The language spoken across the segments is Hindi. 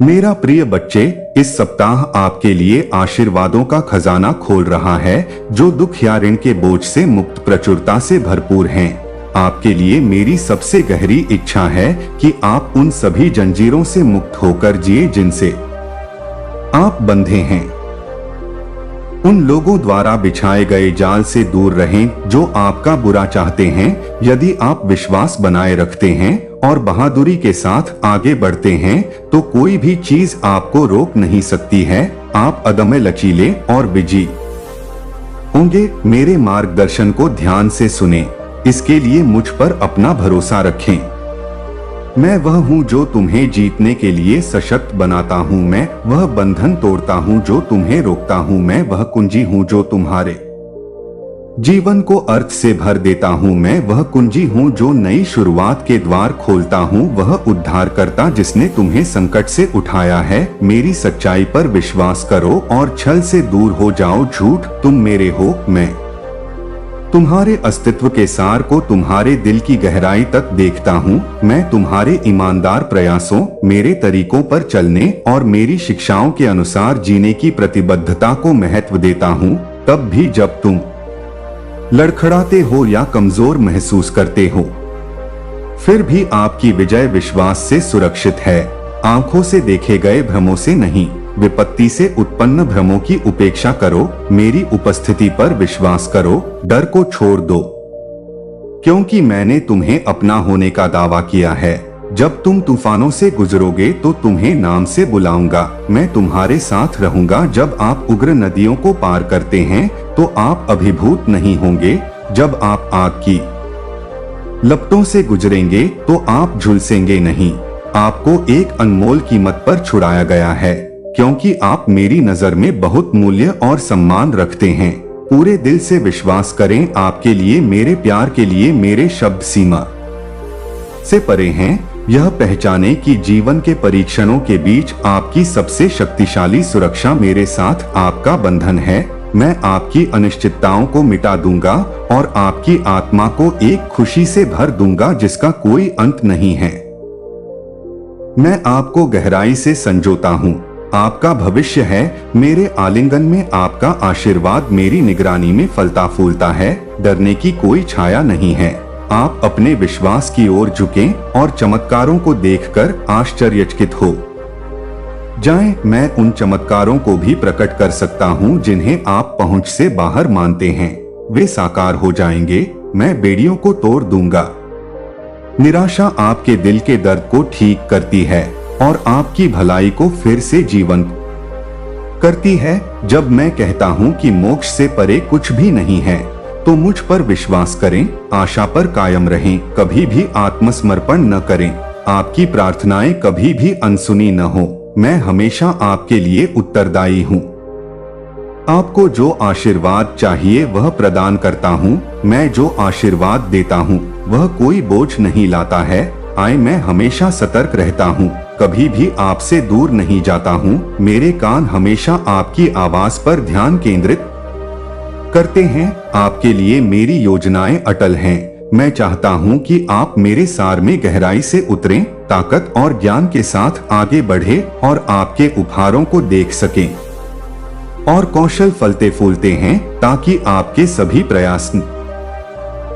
मेरा प्रिय बच्चे, इस सप्ताह आपके लिए आशीर्वादों का खजाना खोल रहा है जो दुख या ऋण के बोझ से मुक्त प्रचुरता से भरपूर हैं। आपके लिए मेरी सबसे गहरी इच्छा है कि आप उन सभी जंजीरों से मुक्त होकर जिए जिनसे आप बंधे हैं। उन लोगों द्वारा बिछाए गए जाल से दूर रहें जो आपका बुरा चाहते हैं। यदि आप विश्वास बनाए रखते हैं और बहादुरी के साथ आगे बढ़ते हैं तो कोई भी चीज आपको रोक नहीं सकती है। आप अदम्य लचीले और विजयी होंगे। मेरे मार्गदर्शन को ध्यान से सुनें, इसके लिए मुझ पर अपना भरोसा रखें। मैं वह हूँ जो तुम्हें जीतने के लिए सशक्त बनाता हूँ। मैं वह बंधन तोड़ता हूँ जो तुम्हें रोकता हूँ। मैं वह कुंजी हूँ जो तुम्हारे जीवन को अर्थ से भर देता हूँ। मैं वह कुंजी हूँ जो नई शुरुआत के द्वार खोलता हूँ। वह उद्धारकर्ता जिसने तुम्हें संकट से उठाया है। मेरी सच्चाई पर विश्वास करो और छल से दूर हो जाओ। झूठ, तुम मेरे हो। मैं तुम्हारे अस्तित्व के सार को तुम्हारे दिल की गहराई तक देखता हूँ। मैं तुम्हारे ईमानदार प्रयासों, मेरे तरीकों पर चलने और मेरी शिक्षाओं के अनुसार जीने की प्रतिबद्धता को महत्व देता हूँ। तब भी जब तुम लड़खड़ाते हो या कमजोर महसूस करते हो, फिर भी आपकी विजय विश्वास से सुरक्षित है। आंखों से देखे गए भ्रमों से नहीं, विपत्ति से उत्पन्न भ्रमों की उपेक्षा करो। मेरी उपस्थिति पर विश्वास करो। डर को छोड़ दो, क्योंकि मैंने तुम्हें अपना होने का दावा किया है। जब तुम तूफानों से गुजरोगे तो तुम्हें नाम से बुलाऊंगा। मैं तुम्हारे साथ रहूंगा। जब आप उग्र नदियों को पार करते हैं तो आप अभिभूत नहीं होंगे। जब आप आग की लपटों से गुजरेंगे तो आप झुलसेंगे नहीं। आपको एक अनमोल कीमत पर छुड़ाया गया है, क्योंकि आप मेरी नजर में बहुत मूल्य और सम्मान रखते हैं। पूरे दिल से विश्वास करें, आपके लिए, मेरे प्यार के लिए मेरे शब्द सीमा से परे हैं। यह पहचाने कि जीवन के परीक्षणों के बीच आपकी सबसे शक्तिशाली सुरक्षा मेरे साथ आपका बंधन है। मैं आपकी अनिश्चितताओं को मिटा दूंगा और आपकी आत्मा को एक खुशी से भर दूंगा जिसका कोई अंत नहीं है। मैं आपको गहराई से संजोता हूँ। आपका भविष्य है। मेरे आलिंगन में आपका आशीर्वाद मेरी निगरानी में फलता फूलता है। डरने की कोई छाया नहीं है। आप अपने विश्वास की ओर झुकें और चमत्कारों को देखकर आश्चर्यचकित हो जाएं। मैं उन चमत्कारों को भी प्रकट कर सकता हूँ जिन्हें आप पहुँच से बाहर मानते हैं। वे साकार हो जाएंगे। मैं बेड़ियों को तोड़ दूंगा। निराशा आपके दिल के दर्द को ठीक करती है और आपकी भलाई को फिर से जीवंत करती है। जब मैं कहता हूँ कि मोक्ष से परे कुछ भी नहीं है तो मुझ पर विश्वास करें, आशा पर कायम रहें, कभी भी आत्मसमर्पण न करें। आपकी प्रार्थनाएं कभी भी अनसुनी न हो। मैं हमेशा आपके लिए उत्तरदायी हूँ। आपको जो आशीर्वाद चाहिए वह प्रदान करता हूँ। मैं जो आशीर्वाद देता हूँ वह कोई बोझ नहीं लाता है। मैं हमेशा सतर्क रहता हूँ, कभी भी आपसे दूर नहीं जाता हूँ। मेरे कान हमेशा आपकी आवाज पर ध्यान केंद्रित करते हैं। आपके लिए मेरी योजनाएं अटल हैं। मैं चाहता हूँ कि आप मेरे सार में गहराई से उतरें, ताकत और ज्ञान के साथ आगे बढ़े और आपके उपहारों को देख सकें और कौशल फलते फूलते हैं, ताकि आपके सभी प्रयास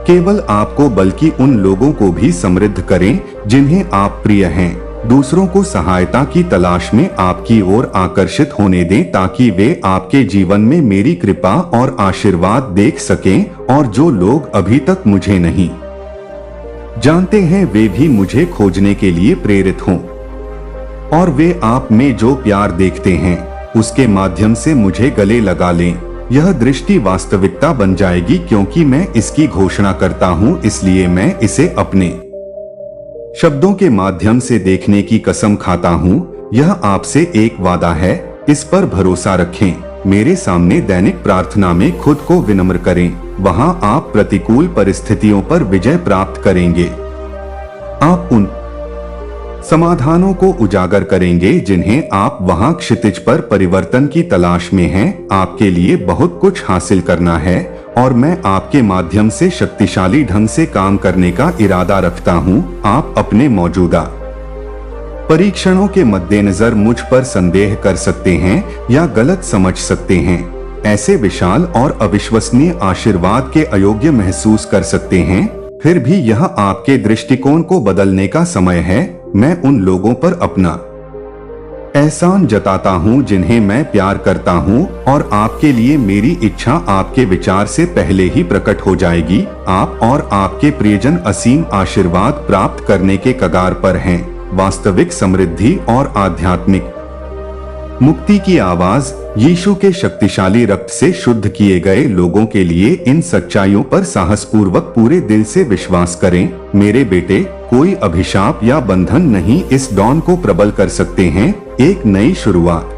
केवल आपको बल्कि उन लोगों को भी समृद्ध करें जिन्हें आप प्रिय हैं। दूसरों को सहायता की तलाश में आपकी ओर आकर्षित होने दें, ताकि वे आपके जीवन में मेरी कृपा और आशीर्वाद देख सकें और जो लोग अभी तक मुझे नहीं जानते हैं वे भी मुझे खोजने के लिए प्रेरित हों और वे आप में जो प्यार देखते हैं उसके माध्यम से मुझे गले लगा लें। यह दृष्टि वास्तविकता बन जाएगी क्योंकि मैं इसकी घोषणा करता हूँ, इसलिए मैं इसे अपने शब्दों के माध्यम से देखने की कसम खाता हूँ। यह आपसे एक वादा है, इस पर भरोसा रखें। मेरे सामने दैनिक प्रार्थना में खुद को विनम्र करें। वहाँ आप प्रतिकूल परिस्थितियों पर विजय प्राप्त करेंगे। आप उन समाधानों को उजागर करेंगे जिन्हें आप वहां क्षितिज पर परिवर्तन की तलाश में हैं। आपके लिए बहुत कुछ हासिल करना है और मैं आपके माध्यम से शक्तिशाली ढंग से काम करने का इरादा रखता हूं। आप अपने मौजूदा परीक्षणों के मद्देनजर मुझ पर संदेह कर सकते हैं या गलत समझ सकते हैं। ऐसे विशाल और अविश्वसनीय आशीर्वाद के अयोग्य महसूस कर सकते हैं। फिर भी यह आपके दृष्टिकोण को बदलने का समय है। मैं उन लोगों पर अपना एहसान जताता हूँ जिन्हें मैं प्यार करता हूँ, और आपके लिए मेरी इच्छा आपके विचार से पहले ही प्रकट हो जाएगी। आप और आपके प्रियजन असीम आशीर्वाद प्राप्त करने के कगार पर हैं। वास्तविक समृद्धि और आध्यात्मिक मुक्ति की आवाज। यीशु के शक्तिशाली रक्त से शुद्ध किए गए लोगों के लिए इन सच्चाइयों पर साहसपूर्वक पूरे दिल से विश्वास करें। मेरे बेटे, कोई अभिशाप या बंधन नहीं इस डॉन को प्रबल कर सकते हैं। एक नई शुरुआत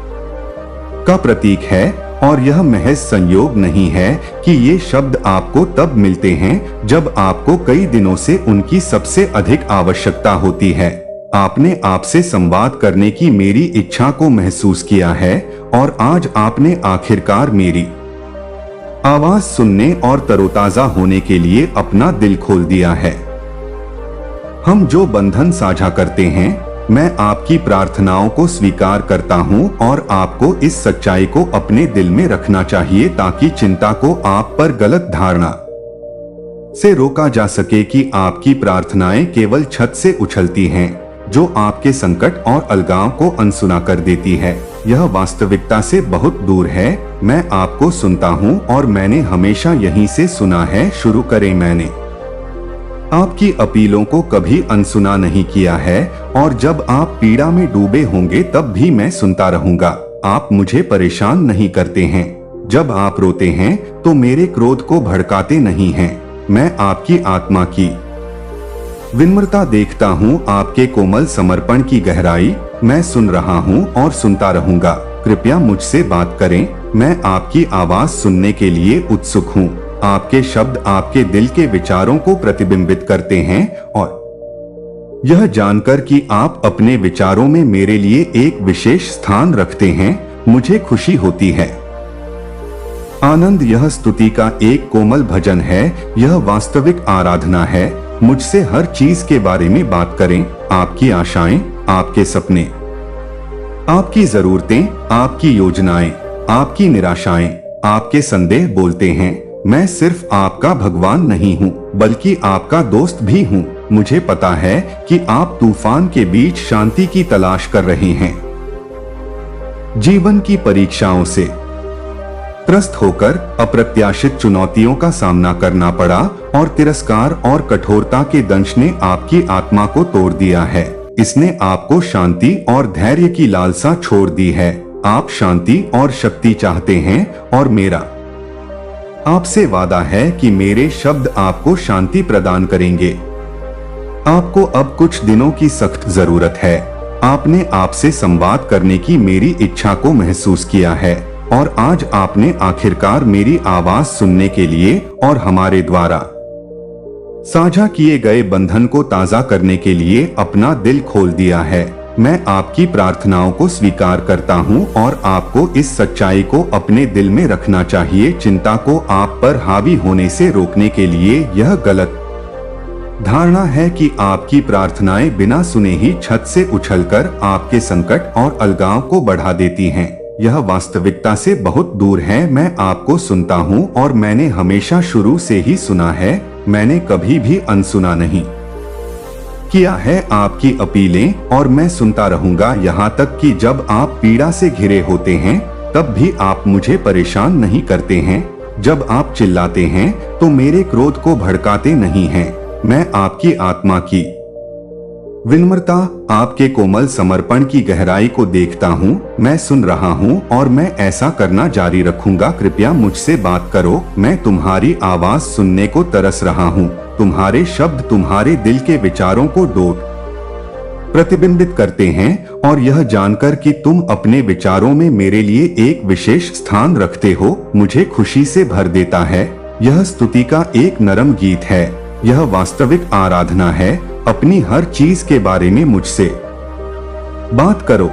का प्रतीक है, और यह महज संयोग नहीं है कि ये शब्द आपको तब मिलते हैं जब आपको कई दिनों से उनकी सबसे अधिक आवश्यकता होती है। आपने आपसे संवाद करने की मेरी इच्छा को महसूस किया है, और आज आपने आखिरकार मेरी आवाज सुनने और तरोताजा होने के लिए अपना दिल खोल दिया है। हम जो बंधन साझा करते हैं, मैं आपकी प्रार्थनाओं को स्वीकार करता हूं, और आपको इस सच्चाई को अपने दिल में रखना चाहिए ताकि चिंता को आप पर गलत धारणा से रोका जा सके कि आपकी प्रार्थनाएं केवल छत से उछलती हैं, जो आपके संकट और अलगाव को अनसुना कर देती है। यह वास्तविकता से बहुत दूर है। मैं आपको सुनता हूँ और मैंने हमेशा यहीं से सुना है। शुरू करें। मैंने आपकी अपीलों को कभी अनसुना नहीं किया है, और जब आप पीड़ा में डूबे होंगे तब भी मैं सुनता रहूंगा। आप मुझे परेशान नहीं करते हैं। जब आप रोते हैं तो मेरे क्रोध को भड़काते नहीं हैं। मैं आपकी आत्मा की विनम्रता देखता हूँ, आपके कोमल समर्पण की गहराई। मैं सुन रहा हूँ और सुनता रहूंगा। कृपया मुझसे बात करें। मैं आपकी आवाज सुनने के लिए उत्सुक हूँ। आपके शब्द आपके दिल के विचारों को प्रतिबिंबित करते हैं, और यह जानकर कि आप अपने विचारों में मेरे लिए एक विशेष स्थान रखते हैं, मुझे खुशी होती है। आनंद यह स्तुति का एक कोमल भजन है। यह वास्तविक आराधना है। मुझसे हर चीज के बारे में बात करें। आपकी आशाएं, आपके सपने, आपकी जरूरतें, आपकी योजनाएं, आपकी निराशाएं, आपके संदेह बोलते हैं। मैं सिर्फ आपका भगवान नहीं हूँ, बल्कि आपका दोस्त भी हूँ। मुझे पता है कि आप तूफान के बीच शांति की तलाश कर रहे हैं। जीवन की परीक्षाओं से त्रस्त होकर अप्रत्याशित चुनौतियों का सामना करना पड़ा, और तिरस्कार और कठोरता के दंश ने आपकी आत्मा को तोड़ दिया है। इसने आपको शांति और धैर्य की लालसा छोड़ दी है। आप शांति और शक्ति चाहते हैं, और मेरा आपसे वादा है कि मेरे शब्द आपको शांति प्रदान करेंगे। आपको अब कुछ दिनों की सख्त जरूरत है। आपने आपसे संवाद करने की मेरी इच्छा को महसूस किया है, और आज आपने आखिरकार मेरी आवाज सुनने के लिए और हमारे द्वारा साझा किए गए बंधन को ताजा करने के लिए अपना दिल खोल दिया है। मैं आपकी प्रार्थनाओं को स्वीकार करता हूं, और आपको इस सच्चाई को अपने दिल में रखना चाहिए। चिंता को आप पर हावी होने से रोकने के लिए यह गलत धारणा है कि आपकी प्रार्थनाएं बिना सुने ही छत से उछलकर आपके संकट और अलगाव को बढ़ा देती हैं। यह वास्तविकता से बहुत दूर है। मैं आपको सुनता हूँ, और मैंने हमेशा शुरू से ही सुना है। मैंने कभी भी अनसुना नहीं किया है आपकी अपीलें, और मैं सुनता रहूंगा यहाँ तक कि जब आप पीड़ा से घिरे होते हैं तब भी आप मुझे परेशान नहीं करते हैं। जब आप चिल्लाते हैं तो मेरे क्रोध को भड़काते नहीं हैं। मैं आपकी आत्मा की विनम्रता, आपके कोमल समर्पण की गहराई को देखता हूँ। मैं सुन रहा हूँ, और मैं ऐसा करना जारी रखूंगा। कृपया मुझसे बात करो। मैं तुम्हारी आवाज सुनने को तरस रहा हूँ। तुम्हारे शब्द तुम्हारे दिल के विचारों को प्रतिबिंबित करते हैं, और यह जानकर कि तुम अपने विचारों में मेरे लिए एक विशेष स्थान रखते हो, मुझे खुशी से भर देता है। यह स्तुति का एक नरम गीत है। यह वास्तविक आराधना है। अपनी हर चीज के बारे में मुझसे बात करो।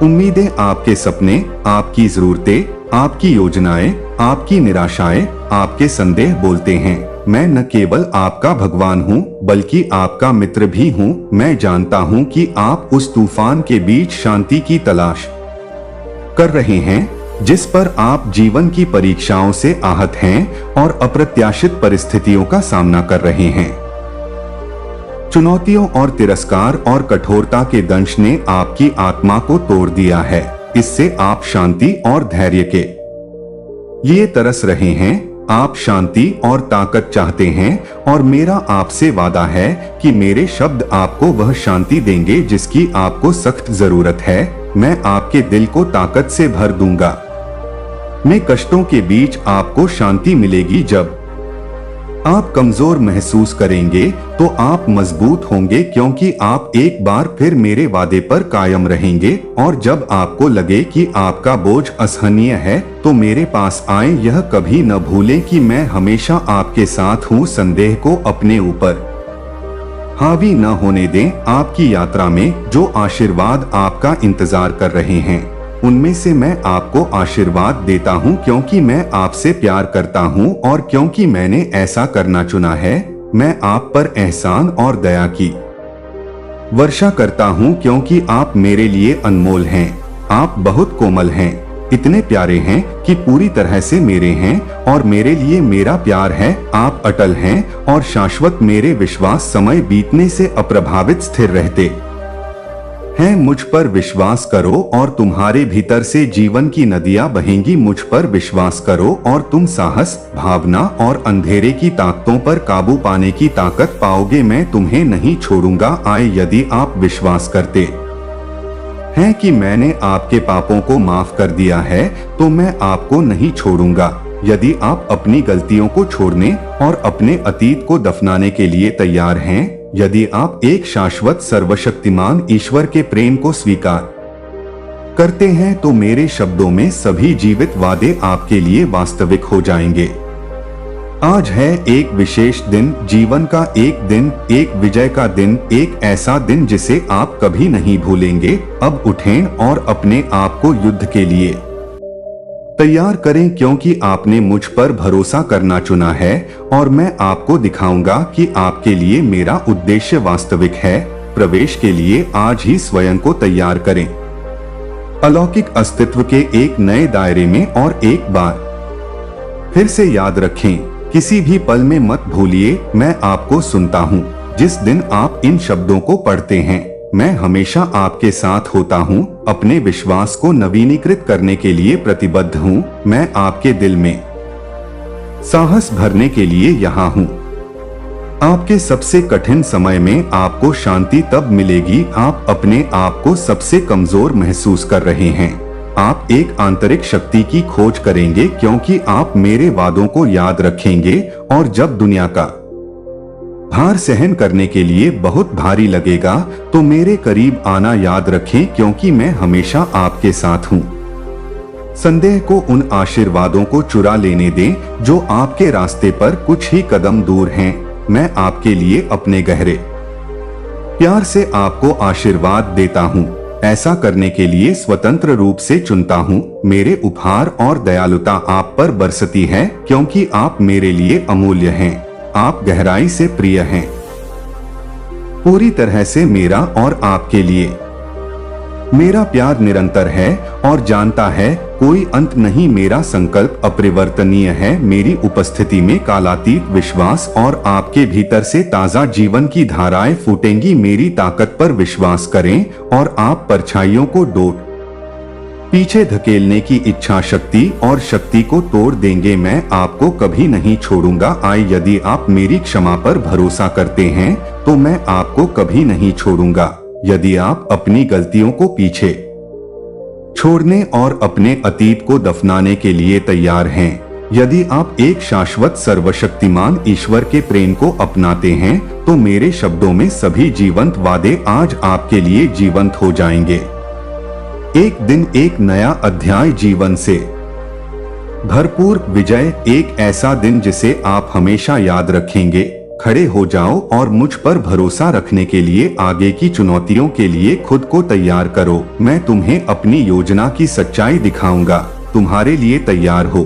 उम्मीदें, आपके सपने, आपकी जरूरतें, आपकी योजनाएं, आपकी निराशाएं, आपके संदेह बोलते हैं। मैं न केवल आपका भगवान हूँ बल्कि आपका मित्र भी हूँ। मैं जानता हूँ कि आप उस तूफान के बीच शांति की तलाश कर रहे हैं जिस पर आप जीवन की परीक्षाओं से आहत हैं और अप्रत्याशित परिस्थितियों का सामना कर रहे हैं। चुनौतियों और तिरस्कार और कठोरता के दंश ने आपकी आत्मा को तोड़ दिया है। इससे आप शांति और धैर्य के लिए तरस रहे हैं। आप शांति और ताकत चाहते हैं और मेरा आपसे वादा है कि मेरे शब्द आपको वह शांति देंगे जिसकी आपको सख्त जरूरत है। मैं आपके दिल को ताकत से भर दूंगा। में कष्टों के बीच आपको शांति मिलेगी। जब आप कमजोर महसूस करेंगे तो आप मजबूत होंगे, क्योंकि आप एक बार फिर मेरे वादे पर कायम रहेंगे। और जब आपको लगे कि आपका बोझ असहनीय है तो मेरे पास आए। यह कभी न भूलें कि मैं हमेशा आपके साथ हूँ। संदेह को अपने ऊपर हावी न होने दें। आपकी यात्रा में जो आशीर्वाद आपका इंतजार कर रहे हैं उनमें से मैं आपको आशीर्वाद देता हूँ, क्योंकि मैं आपसे प्यार करता हूँ और क्योंकि मैंने ऐसा करना चुना है। मैं आप पर एहसान और दया की वर्षा करता हूँ, क्योंकि आप मेरे लिए अनमोल हैं। आप बहुत कोमल हैं, इतने प्यारे हैं कि पूरी तरह से मेरे हैं और मेरे लिए मेरा प्यार है। आप अटल हैं और शाश्वत। मेरे विश्वास समय बीतने से अप्रभावित स्थिर रहते हैं। मुझ पर विश्वास करो और तुम्हारे भीतर से जीवन की नदियां बहेंगी। मुझ पर विश्वास करो और तुम साहस, भावना और अंधेरे की ताकतों पर काबू पाने की ताकत पाओगे। मैं तुम्हें नहीं छोड़ूंगा। आए यदि आप विश्वास करते हैं कि मैंने आपके पापों को माफ कर दिया है तो मैं आपको नहीं छोड़ूंगा। यदि आप अपनी गलतियों को छोड़ने और अपने अतीत को दफनाने के लिए तैयार हैं, यदि आप एक शाश्वत सर्वशक्तिमान ईश्वर के प्रेम को स्वीकार करते हैं तो मेरे शब्दों में सभी जीवित वादे आपके लिए वास्तविक हो जाएंगे। आज है एक विशेष दिन, जीवन का एक दिन, एक विजय का दिन, एक ऐसा दिन जिसे आप कभी नहीं भूलेंगे। अब उठें और अपने आप को युद्ध के लिए तैयार करें, क्योंकि आपने मुझ पर भरोसा करना चुना है और मैं आपको दिखाऊंगा कि आपके लिए मेरा उद्देश्य वास्तविक है। प्रवेश के लिए आज ही स्वयं को तैयार करें, अलौकिक अस्तित्व के एक नए दायरे में। और एक बार फिर से याद रखें, किसी भी पल में मत भूलिए, मैं आपको सुनता हूँ। जिस दिन आप इन शब्दों को पढ़ते हैं, मैं हमेशा आपके साथ होता हूँ। अपने विश्वास को नवीनीकृत करने के लिए प्रतिबद्ध हूँ। मैं आपके दिल में साहस भरने के लिए यहाँ हूँ। आपके सबसे कठिन समय में आपको शांति तब मिलेगी आप अपने आप को सबसे कमजोर महसूस कर रहे हैं। आप एक आंतरिक शक्ति की खोज करेंगे, क्योंकि आप मेरे वादों को याद रखेंगे। और जब दुनिया का भार सहन करने के लिए बहुत भारी लगेगा तो मेरे करीब आना याद रखें, क्योंकि मैं हमेशा आपके साथ हूँ। संदेह को उन आशीर्वादों को चुरा लेने दें जो आपके रास्ते पर कुछ ही कदम दूर हैं। मैं आपके लिए अपने गहरे प्यार से आपको आशीर्वाद देता हूँ। ऐसा करने के लिए स्वतंत्र रूप से चुनता हूँ। मेरे उपहार और दयालुता आप पर बरसती है, क्योंकि आप मेरे लिए अमूल्य हैं। आप गहराई से प्रिय हैं, पूरी तरह से मेरा और आपके लिए मेरा प्यार निरंतर है और जानता है कोई अंत नहीं। मेरा संकल्प अपरिवर्तनीय है। मेरी उपस्थिति में कालातीत विश्वास और आपके भीतर से ताजा जीवन की धाराएं फूटेंगी। मेरी ताकत पर विश्वास करें और आप परछाइयों को डोट पीछे धकेलने की इच्छा शक्ति और शक्ति को तोड़ देंगे। मैं आपको कभी नहीं छोड़ूंगा। आए यदि आप मेरी क्षमा पर भरोसा करते हैं तो मैं आपको कभी नहीं छोड़ूंगा। यदि आप अपनी गलतियों को पीछे छोड़ने और अपने अतीत को दफनाने के लिए तैयार हैं, यदि आप एक शाश्वत सर्वशक्तिमान ईश्वर के प्रेम को अपनाते हैं तो मेरे शब्दों में सभी जीवंत वादे आज आपके लिए जीवंत हो जाएंगे। एक दिन एक नया अध्याय, जीवन से भरपूर विजय, एक ऐसा दिन जिसे आप हमेशा याद रखेंगे। खड़े हो जाओ और मुझ पर भरोसा रखने के लिए आगे की चुनौतियों के लिए खुद को तैयार करो। मैं तुम्हें अपनी योजना की सच्चाई दिखाऊंगा। तुम्हारे लिए तैयार हो।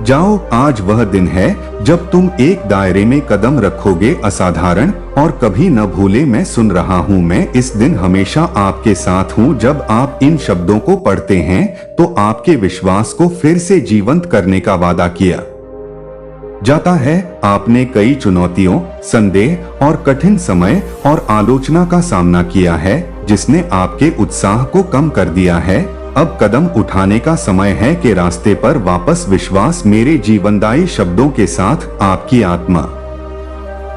जाओ, आज वह दिन है जब तुम एक दायरे में कदम रखोगे असाधारण, और कभी न भूले मैं सुन रहा हूँ, मैं इस दिन हमेशा आपके साथ हूँ। जब आप इन शब्दों को पढ़ते हैं तो आपके विश्वास को फिर से जीवंत करने का वादा किया जाता है। आपने कई चुनौतियों, संदेह और कठिन समय और आलोचना का सामना किया है, जिसने आपके उत्साह को कम कर दिया है। अब कदम उठाने का समय है कि रास्ते पर वापस विश्वास मेरे जीवनदायी शब्दों के साथ आपकी आत्मा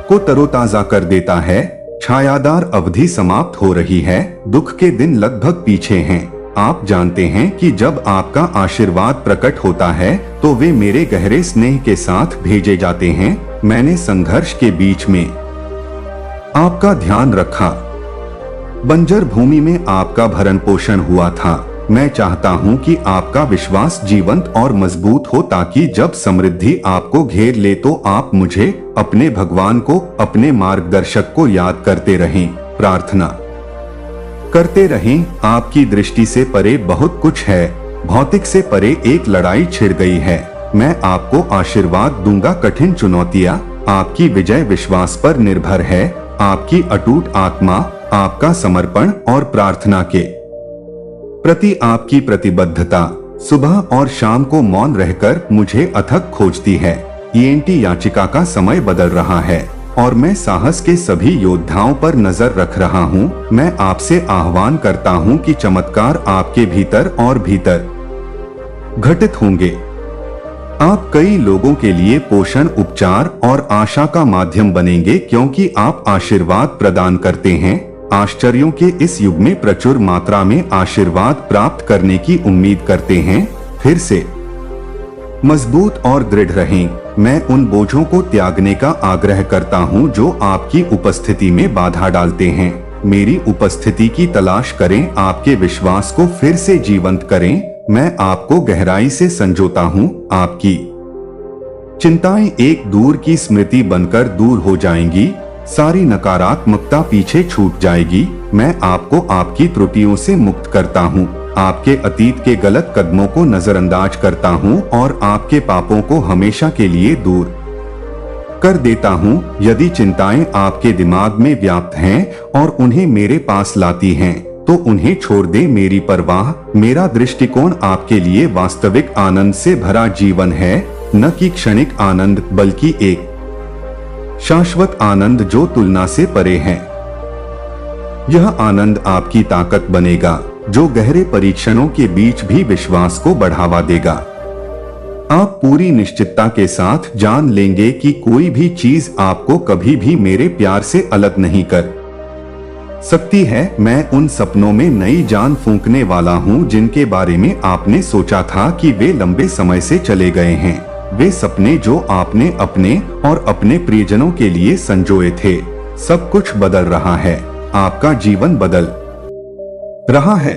को तरोताजा कर देता है। छायादार अवधि समाप्त हो रही है, दुख के दिन लगभग पीछे हैं। आप जानते हैं कि जब आपका आशीर्वाद प्रकट होता है तो वे मेरे गहरे स्नेह के साथ भेजे जाते हैं। मैंने संघर्ष के बीच में आपका ध्यान रखा, बंजर भूमि में आपका भरण पोषण हुआ था। मैं चाहता हूं कि आपका विश्वास जीवंत और मजबूत हो, ताकि जब समृद्धि आपको घेर ले तो आप मुझे, अपने भगवान को, अपने मार्गदर्शक को याद करते रहें, प्रार्थना करते रहें। आपकी दृष्टि से परे बहुत कुछ है, भौतिक से परे एक लड़ाई छिड़ गई है। मैं आपको आशीर्वाद दूंगा। कठिन चुनौतियां, आपकी विजय विश्वास पर निर्भर है। आपकी अटूट आत्मा, आपका समर्पण और प्रार्थना के प्रति आपकी प्रतिबद्धता सुबह और शाम को मौन रहकर मुझे अथक खोजती है। ईएनटी याचिका का समय बदल रहा है और मैं साहस के सभी योद्धाओं पर नजर रख रहा हूँ। मैं आपसे आह्वान करता हूँ कि चमत्कार आपके भीतर और भीतर घटित होंगे। आप कई लोगों के लिए पोषण, उपचार और आशा का माध्यम बनेंगे, क्योंकि आप आशीर्वाद प्रदान करते हैं। आश्चर्यों के इस युग में प्रचुर मात्रा में आशीर्वाद प्राप्त करने की उम्मीद करते हैं। फिर से मजबूत और दृढ़ रहें। मैं उन बोझों को त्यागने का आग्रह करता हूं जो आपकी उपस्थिति में बाधा डालते हैं। मेरी उपस्थिति की तलाश करें, आपके विश्वास को फिर से जीवंत करें। मैं आपको गहराई से संजोता हूं। आपकी चिंताएं एक दूर की स्मृति बनकर दूर हो जाएंगी। सारी नकारात्मकता पीछे छूट जाएगी। मैं आपको आपकी त्रुटियों से मुक्त करता हूँ, आपके अतीत के गलत कदमों को नजरअंदाज करता हूँ और आपके पापों को हमेशा के लिए दूर कर देता हूँ। यदि चिंताएं आपके दिमाग में व्याप्त हैं और उन्हें मेरे पास लाती हैं, तो उन्हें छोड़ दे। मेरी परवाह, मेरा दृष्टिकोण आपके लिए वास्तविक आनंद से भरा जीवन है, न कि क्षणिक आनंद, बल्कि एक शाश्वत आनंद जो तुलना से परे है। यह आनंद आपकी ताकत बनेगा, जो गहरे परीक्षणों के बीच भी विश्वास को बढ़ावा देगा। आप पूरी निश्चितता के साथ जान लेंगे कि कोई भी चीज आपको कभी भी मेरे प्यार से अलग नहीं कर सकती है। मैं उन सपनों में नई जान फूंकने वाला हूँ जिनके बारे में आपने सोचा था कि वे लंबे समय से चले गए हैं। वे सपने जो आपने अपने और अपने प्रियजनों के लिए संजोए थे। सब कुछ बदल रहा है, आपका जीवन बदल रहा है,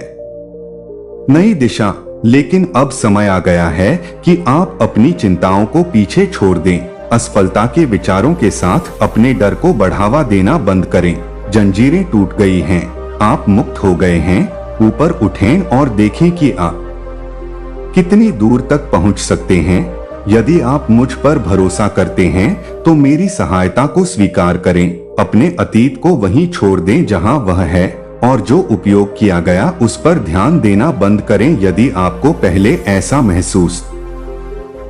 नई दिशा। लेकिन अब समय आ गया है कि आप अपनी चिंताओं को पीछे छोड़ दें। असफलता के विचारों के साथ अपने डर को बढ़ावा देना बंद करें। जंजीरें टूट गई हैं, आप मुक्त हो गए हैं। ऊपर उठें और देखें कि आप कितनी दूर तक पहुंच सकते हैं। यदि आप मुझ पर भरोसा करते हैं तो मेरी सहायता को स्वीकार करें। अपने अतीत को वहीं छोड़ दें जहां वह है, और जो उपयोग किया गया उस पर ध्यान देना बंद करें। यदि आपको पहले ऐसा महसूस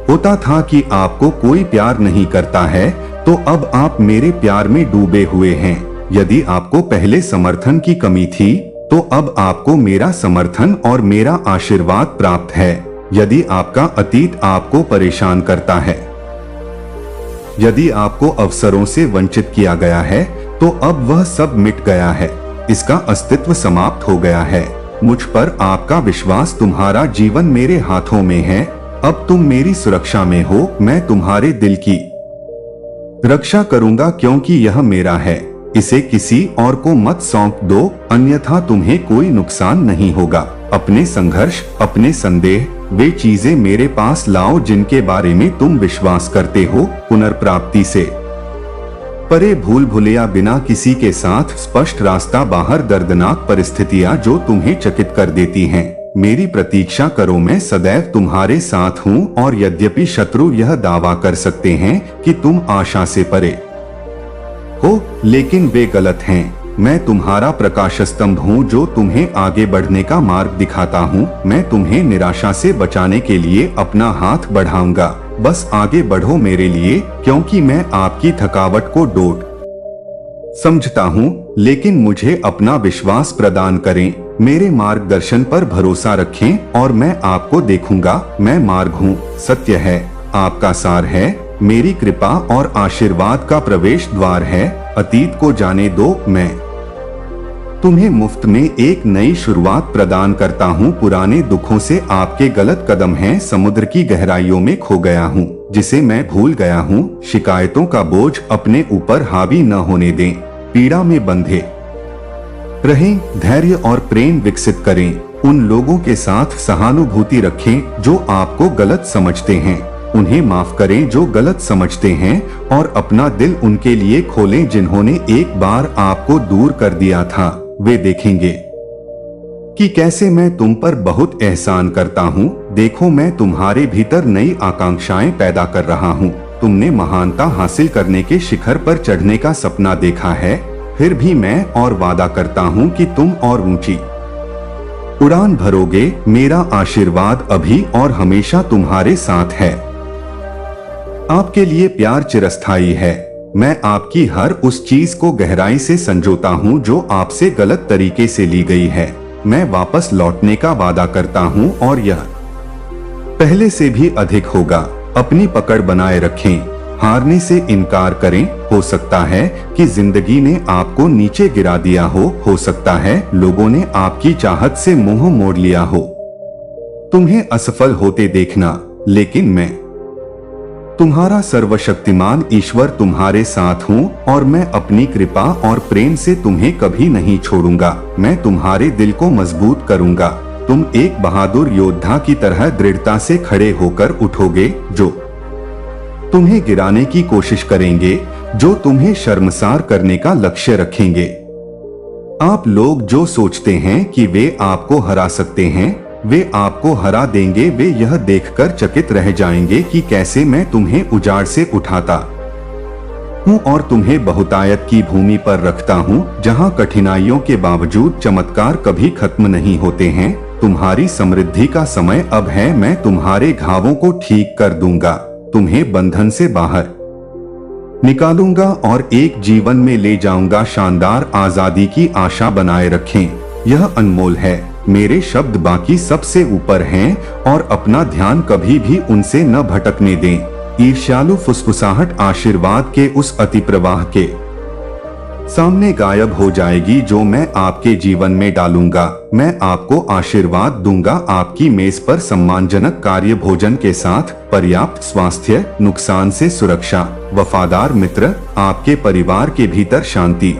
होता था कि आपको कोई प्यार नहीं करता है, तो अब आप मेरे प्यार में डूबे हुए हैं। यदि आपको पहले समर्थन की कमी थी, तो अब आपको मेरा समर्थन और मेरा आशीर्वाद प्राप्त है। यदि आपका अतीत आपको परेशान करता है, यदि आपको अवसरों से वंचित किया गया है, तो अब वह सब मिट गया है। इसका अस्तित्व समाप्त हो गया है। मुझ पर आपका विश्वास, तुम्हारा जीवन मेरे हाथों में है। अब तुम मेरी सुरक्षा में हो। मैं तुम्हारे दिल की रक्षा करूंगा, क्योंकि यह मेरा है। इसे किसी और को मत सौंप दो, अन्यथा तुम्हें कोई नुकसान नहीं होगा। अपने संघर्ष, अपने संदेह, वे चीजें मेरे पास लाओ जिनके बारे में तुम विश्वास करते हो। पुनर्प्राप्ति से परे, भूल भुलैया बिना किसी के साथ स्पष्ट रास्ता बाहर, दर्दनाक परिस्थितियां जो तुम्हें चकित कर देती हैं। मेरी प्रतीक्षा करो, मैं सदैव तुम्हारे साथ हूँ। और यद्यपि शत्रु यह दावा कर सकते हैं कि तुम आशा से परे हो, लेकिन वे गलत हैं। मैं तुम्हारा प्रकाश स्तंभ हूँ जो तुम्हें आगे बढ़ने का मार्ग दिखाता हूँ। मैं तुम्हें निराशा से बचाने के लिए अपना हाथ बढ़ाऊंगा। बस आगे बढ़ो मेरे लिए, क्योंकि मैं आपकी थकावट को डोट समझता हूँ, लेकिन मुझे अपना विश्वास प्रदान करें। मेरे मार्गदर्शन पर भरोसा रखें और मैं आपको देखूंगा। मैं मार्ग हूँ, सत्य है, आपका सार है, मेरी कृपा और आशीर्वाद का प्रवेश द्वार है। अतीत को जाने दो, मैं तुम्हें मुफ्त में एक नई शुरुआत प्रदान करता हूँ। पुराने दुखों से आपके गलत कदम हैं। समुद्र की गहराइयों में खो गया हूँ, जिसे मैं भूल गया हूँ। शिकायतों का बोझ अपने ऊपर हावी न होने दें। पीड़ा में बंधे रहें, धैर्य और प्रेम विकसित करें। उन लोगों के साथ सहानुभूति रखें जो आपको गलत समझते हैं। उन्हें माफ करें जो गलत समझते हैं, और अपना दिल उनके लिए खोलें जिन्होंने एक बार आपको दूर कर दिया था। वे देखेंगे कि कैसे मैं तुम पर बहुत एहसान करता हूँ। देखो, मैं तुम्हारे भीतर नई आकांक्षाएं पैदा कर रहा हूँ। तुमने महानता हासिल करने के शिखर पर चढ़ने का सपना देखा है, फिर भी मैं और वादा करता हूँ कि तुम और ऊंची उड़ान भरोगे। मेरा आशीर्वाद अभी और हमेशा तुम्हारे साथ है। आपके लिए प्यार चिरस्थायी है। मैं आपकी हर उस चीज को गहराई से संजोता हूँ जो आपसे गलत तरीके से ली गई है। मैं वापस लौटने का वादा करता हूँ, और यह पहले से भी अधिक होगा। अपनी पकड़ बनाए रखें, हारने से इनकार करें। हो सकता है कि जिंदगी ने आपको नीचे गिरा दिया हो सकता है लोगों ने आपकी चाहत से मुंह मोड़ लिया हो तुम्हें असफल होते देखना, लेकिन मैं तुम्हारा सर्वशक्तिमान ईश्वर तुम्हारे साथ हूँ, और मैं अपनी कृपा और प्रेम से तुम्हें कभी नहीं छोड़ूंगा। मैं तुम्हारे दिल को मजबूत करूंगा। तुम एक बहादुर योद्धा की तरह दृढ़ता से खड़े होकर उठोगे, जो तुम्हें गिराने की कोशिश करेंगे, जो तुम्हें शर्मसार करने का लक्ष्य रखेंगे। आप लोग जो सोचते हैं कि वे आपको हरा सकते हैं, वे आपको हरा देंगे। वे यह देखकर चकित रह जाएंगे कि कैसे मैं तुम्हें उजाड़ से उठाता हूँ और तुम्हें बहुतायत की भूमि पर रखता हूँ, जहाँ कठिनाइयों के बावजूद चमत्कार कभी खत्म नहीं होते हैं। तुम्हारी समृद्धि का समय अब है। मैं तुम्हारे घावों को ठीक कर दूंगा, तुम्हें बंधन से बाहर निकालूंगा और एक जीवन में ले जाऊंगा। शानदार आजादी की आशा बनाए रखें, यह अनमोल है। मेरे शब्द बाकी सबसे ऊपर हैं, और अपना ध्यान कभी भी उनसे न भटकने दें। ईर्ष्यालु फुसफुसाहट आशीर्वाद के उस अति प्रवाह के सामने गायब हो जाएगी जो मैं आपके जीवन में डालूंगा। मैं आपको आशीर्वाद दूंगा, आपकी मेज पर सम्मानजनक कार्य भोजन के साथ पर्याप्त स्वास्थ्य, नुकसान से सुरक्षा, वफादार मित्र, आपके परिवार के भीतर शांति,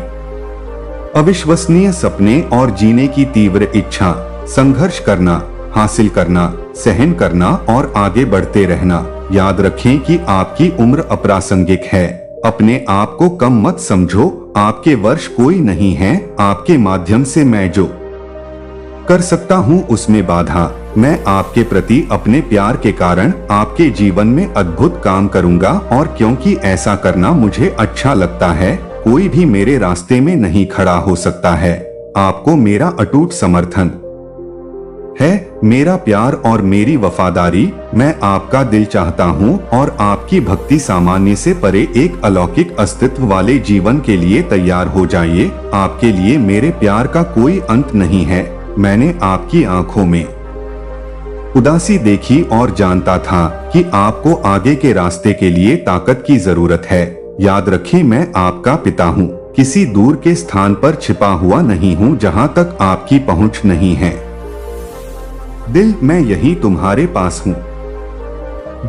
अविश्वसनीय सपने और जीने की तीव्र इच्छा। संघर्ष करना, हासिल करना, सहन करना और आगे बढ़ते रहना। याद रखें कि आपकी उम्र अप्रासंगिक है। अपने आप को कम मत समझो। आपके वर्ष कोई नहीं है। आपके माध्यम से मैं जो कर सकता हूँ उसमें बाधा। मैं आपके प्रति अपने प्यार के कारण आपके जीवन में अद्भुत काम करूँगा, और क्योंकि ऐसा करना मुझे अच्छा लगता है, कोई भी मेरे रास्ते में नहीं खड़ा हो सकता है। आपको मेरा अटूट समर्थन है, मेरा प्यार और मेरी वफादारी। मैं आपका दिल चाहता हूँ, और आपकी भक्ति सामान्य से परे एक अलौकिक अस्तित्व वाले जीवन के लिए तैयार हो जाइए। आपके लिए मेरे प्यार का कोई अंत नहीं है। मैंने आपकी आंखों में उदासी देखी और जानता था कि आपको आगे के रास्ते के लिए ताकत की जरूरत है। याद रखें, मैं आपका पिता हूँ। किसी दूर के स्थान पर छिपा हुआ नहीं हूँ जहाँ तक आपकी पहुँच नहीं है। दिल, मैं यही तुम्हारे पास हूँ,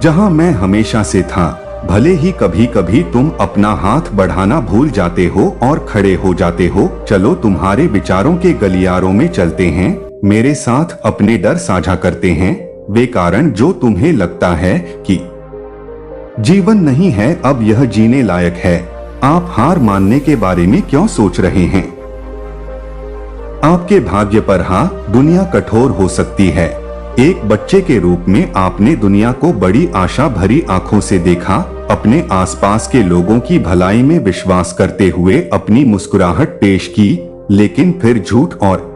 जहाँ मैं हमेशा से था। भले ही कभी कभी तुम अपना हाथ बढ़ाना भूल जाते हो और खड़े हो जाते हो। चलो तुम्हारे विचारों के गलियारों में चलते हैं, मेरे साथ अपने डर साझा करते हैं। वे कारण जो तुम्हें लगता है कि जीवन नहीं है, अब यह जीने लायक है। आप हार मानने के बारे में क्यों सोच रहे हैं? आपके भाग्य पर हाँ, दुनिया कठोर हो सकती है। एक बच्चे के रूप में आपने दुनिया को बड़ी आशा भरी आंखों से देखा, अपने आसपास के लोगों की भलाई में विश्वास करते हुए अपनी मुस्कुराहट पेश की, लेकिन फिर झूठ और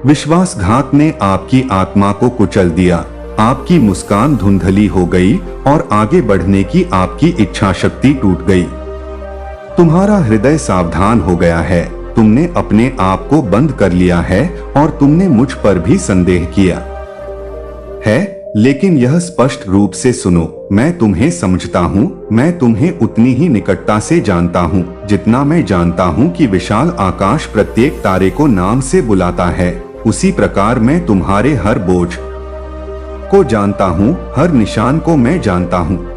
विश्वासघात ने आपकी आत्मा को कुचल दिया। आपकी मुस्कान धुंधली हो गई और आगे बढ़ने की आपकी इच्छा शक्ति टूट गई। तुम्हारा हृदय सावधान हो गया है, तुमने अपने आप को बंद कर लिया है और तुमने मुझ पर भी संदेह किया है, लेकिन यह स्पष्ट रूप से सुनो, मैं तुम्हें समझता हूँ, मैं तुम्हें उतनी ही निकटता से जानता हूँ जितना मैं जानता हूँ कि विशाल आकाश प्रत्येक तारे को नाम से बुलाता है। उसी प्रकार मैं तुम्हारे हर बोझ को जानता हूँ, हर निशान को मैं जानता हूँ।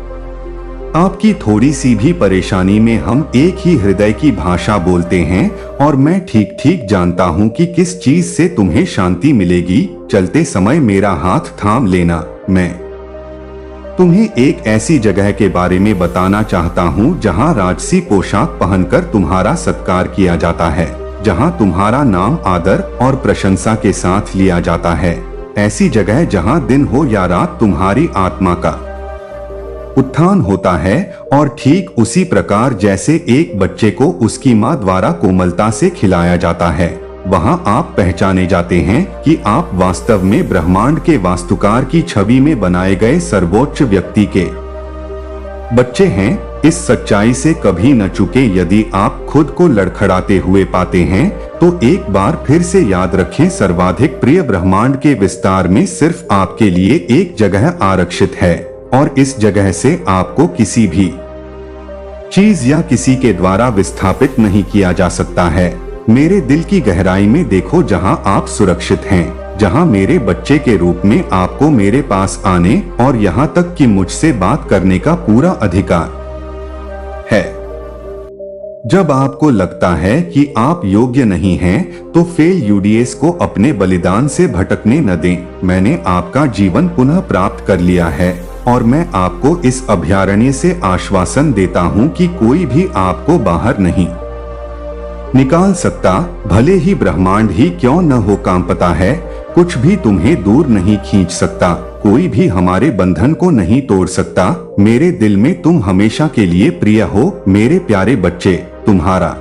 आपकी थोड़ी सी भी परेशानी में हम एक ही हृदय की भाषा बोलते हैं और मैं ठीक ठीक जानता हूँ कि किस चीज से तुम्हें शांति मिलेगी। चलते समय मेरा हाथ थाम लेना, मैं तुम्हें एक ऐसी जगह के बारे में बताना चाहता हूँ जहाँ राजसी पोशाक पहनकर तुम्हारा सत्कार किया जाता है, जहाँ तुम्हारा नाम आदर और प्रशंसा के साथ लिया जाता है। ऐसी जगह जहाँ दिन हो या रात तुम्हारी आत्मा का उत्थान होता है और ठीक उसी प्रकार जैसे एक बच्चे को उसकी माँ द्वारा कोमलता से खिलाया जाता है, वहाँ आप पहचाने जाते हैं कि आप वास्तव में ब्रह्मांड के वास्तुकार की छवि में बनाए गए सर्वोच्च व्यक्ति के बच्चे हैं। इस सच्चाई से कभी न चूके। यदि आप खुद को लड़खड़ाते हुए पाते हैं तो एक बार फिर से याद रखें, सर्वाधिक प्रिय ब्रह्मांड के विस्तार में सिर्फ आपके लिए एक जगह आरक्षित है और इस जगह से आपको किसी भी चीज या किसी के द्वारा विस्थापित नहीं किया जा सकता है। मेरे दिल की गहराई में देखो जहां आप सुरक्षित हैं, जहां मेरे बच्चे के रूप में आपको मेरे पास आने और यहां तक कि मुझसे बात करने का पूरा अधिकार है। जब आपको लगता है कि आप योग्य नहीं हैं, तो फेल यूडीएस को अपने बलिदान से भटकने न दें। मैंने आपका जीवन पुनः प्राप्त कर लिया है और मैं आपको इस अभयारण्य से आश्वासन देता हूं कि कोई भी आपको बाहर नहीं निकाल सकता। भले ही ब्रह्मांड ही क्यों न हो काम पता है, कुछ भी तुम्हें दूर नहीं खींच सकता, कोई भी हमारे बंधन को नहीं तोड़ सकता। मेरे दिल में तुम हमेशा के लिए प्रिय हो मेरे प्यारे बच्चे। तुम्हारा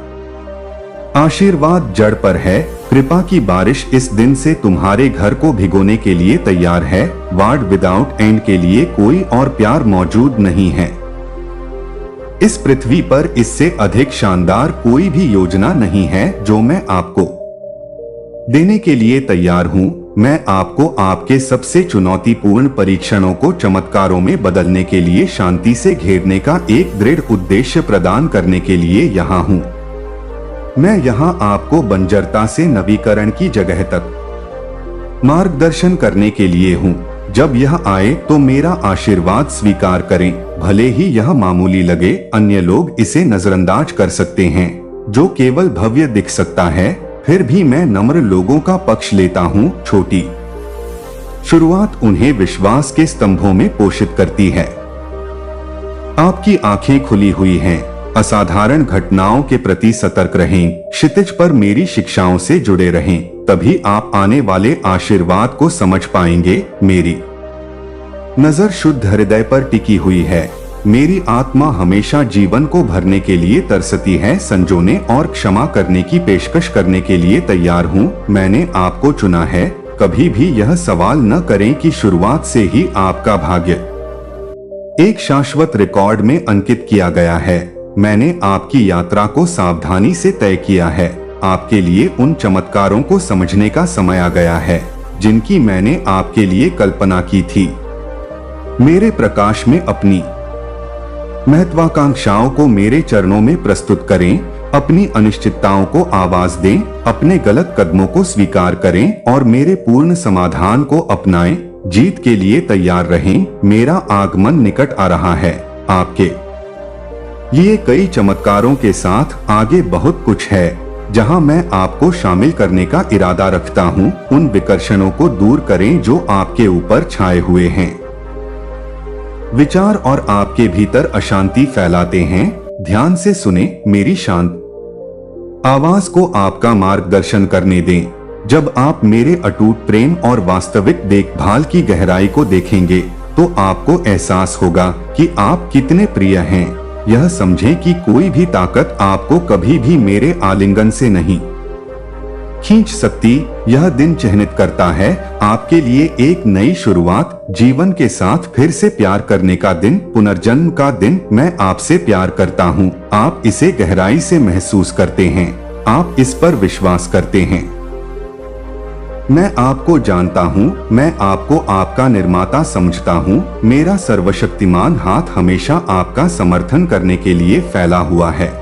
आशीर्वाद जड़ पर है। कृपा की बारिश इस दिन से तुम्हारे घर को भिगोने के लिए तैयार है। वर्ड विदाउट एंड के लिए कोई और प्यार मौजूद नहीं है इस पृथ्वी पर। इससे अधिक शानदार कोई भी योजना नहीं है जो मैं आपको देने के लिए तैयार हूँ। मैं आपको आपके सबसे चुनौतीपूर्ण परीक्षणों को चमत्कारों में बदलने के लिए शांति से घेरने का एक दृढ़ उद्देश्य प्रदान करने के लिए यहाँ हूँ। मैं यहाँ आपको बंजरता से नवीकरण की जगह तक मार्गदर्शन करने के लिए हूँ। जब यह आए तो मेरा आशीर्वाद स्वीकार करें, भले ही यह मामूली लगे। अन्य लोग इसे नजरअंदाज कर सकते हैं, जो केवल भव्य दिख सकता है। फिर भी मैं नम्र लोगों का पक्ष लेता हूँ। छोटी शुरुआत उन्हें विश्वास के स्तंभों में पोषित करती है। आपकी आंखें खुली हुई हैं। असाधारण घटनाओं के प्रति सतर्क रहें। क्षितिज पर मेरी शिक्षाओं से जुड़े रहें, तभी आप आने वाले आशीर्वाद को समझ पाएंगे। मेरी नजर शुद्ध हृदय पर टिकी हुई है। मेरी आत्मा हमेशा जीवन को भरने के लिए तरसती है। संजोने और क्षमा करने की पेशकश करने के लिए तैयार हूँ। मैंने आपको चुना है। कभी भी यह सवाल न करें कि शुरुआत से ही आपका भाग्य एक शाश्वत रिकॉर्ड में अंकित किया गया है। मैंने आपकी यात्रा को सावधानी से तय किया है। आपके लिए उन चमत्कारों को समझने का समय आ गया है जिनकी मैंने आपके लिए कल्पना की थी। मेरे प्रकाश में अपनी महत्वाकांक्षाओं को मेरे चरणों में प्रस्तुत करें। अपनी अनिश्चितताओं को आवाज दें, अपने गलत कदमों को स्वीकार करें और मेरे पूर्ण समाधान को अपनाएं। जीत के लिए तैयार रहें। मेरा आगमन निकट आ रहा है। आपके लिए कई चमत्कारों के साथ आगे बहुत कुछ है जहां मैं आपको शामिल करने का इरादा रखता हूं। उन विकर्षणों को दूर करें जो आपके ऊपर छाए हुए हैं, विचार और आपके भीतर अशांति फैलाते हैं। ध्यान से सुने। मेरी शांत आवाज को आपका मार्गदर्शन करने दें। जब आप मेरे अटूट प्रेम और वास्तविक देखभाल की गहराई को देखेंगे तो आपको एहसास होगा कि आप कितने प्रिय हैं। यह समझें कि कोई भी ताकत आपको कभी भी मेरे आलिंगन से नहीं खींच सकती। यह दिन चिन्हित करता है आपके लिए एक नई शुरुआत, जीवन के साथ फिर से प्यार करने का दिन, पुनर्जन्म का दिन। मैं आपसे प्यार करता हूँ। आप इसे गहराई से महसूस करते हैं। आप इस पर विश्वास करते हैं। मैं आपको जानता हूँ। मैं आपको आपका निर्माता समझता हूँ। मेरा सर्वशक्तिमान हाथ हमेशा आपका समर्थन करने के लिए फैला हुआ है।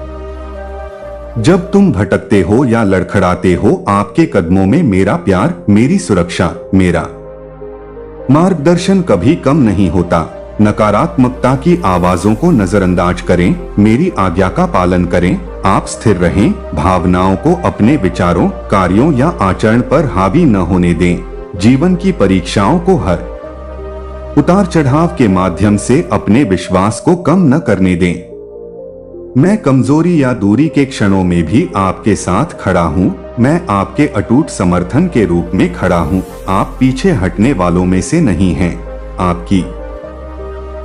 जब तुम भटकते हो या लड़खड़ाते हो, आपके कदमों में मेरा प्यार, मेरी सुरक्षा, मेरा मार्गदर्शन कभी कम नहीं होता। नकारात्मकता की आवाजों को नजरअंदाज करें, मेरी आज्ञा का पालन करें। आप स्थिर रहें, भावनाओं को अपने विचारों, कार्यों या आचरण पर हावी न होने दें। जीवन की परीक्षाओं को हर उतार चढ़ाव के माध्यम से अपने विश्वास को कम न करने दें। मैं कमजोरी या दूरी के क्षणों में भी आपके साथ खड़ा हूँ। मैं आपके अटूट समर्थन के रूप में खड़ा हूँ। आप पीछे हटने वालों में से नहीं हैं। आपकी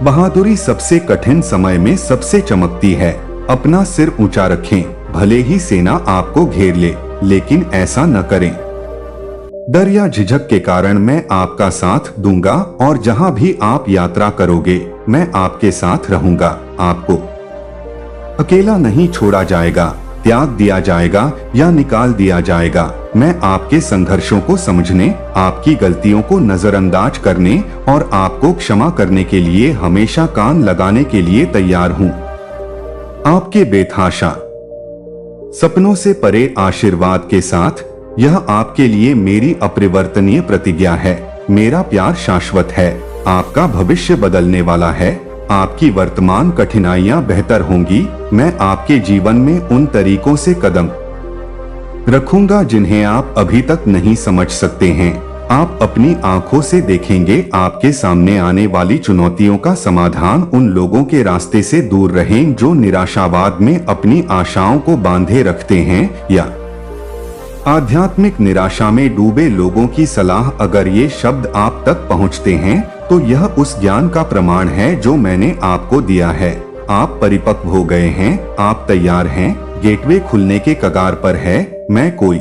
बहादुरी सबसे कठिन समय में सबसे चमकती है। अपना सिर ऊंचा रखें, भले ही सेना आपको घेर ले, लेकिन ऐसा न करें। डर या झिझक के कारण मैं आपका साथ दूंगा और जहां भी आप यात्रा करोगे मैं आपके साथ रहूंगा। आपको अकेला नहीं छोड़ा जाएगा, त्याग दिया जाएगा या निकाल दिया जाएगा। मैं आपके संघर्षों को समझने, आपकी गलतियों को नजरअंदाज करने और आपको क्षमा करने के लिए हमेशा कान लगाने के लिए तैयार हूँ। आपके बेतहाशा सपनों से परे आशीर्वाद के साथ यह आपके लिए मेरी अपरिवर्तनीय प्रतिज्ञा है। मेरा प्यार शाश्वत है। आपका भविष्य बदलने वाला है। आपकी वर्तमान कठिनाइयां बेहतर होंगी। मैं आपके जीवन में उन तरीकों से कदम रखूंगा जिन्हें आप अभी तक नहीं समझ सकते हैं। आप अपनी आंखों से देखेंगे। आपके सामने आने वाली चुनौतियों का समाधान। उन लोगों के रास्ते से दूर रहें जो निराशावाद में अपनी आशाओं को बांधे रखते हैं या आध्यात्मिक निराशा में डूबे लोगों की सलाह। अगर ये शब्द आप तक पहुंचते हैं तो यह उस ज्ञान का प्रमाण है जो मैंने आपको दिया है। आप परिपक्व हो गए हैं। आप तैयार हैं। गेटवे खुलने के कगार पर है। मैं कोई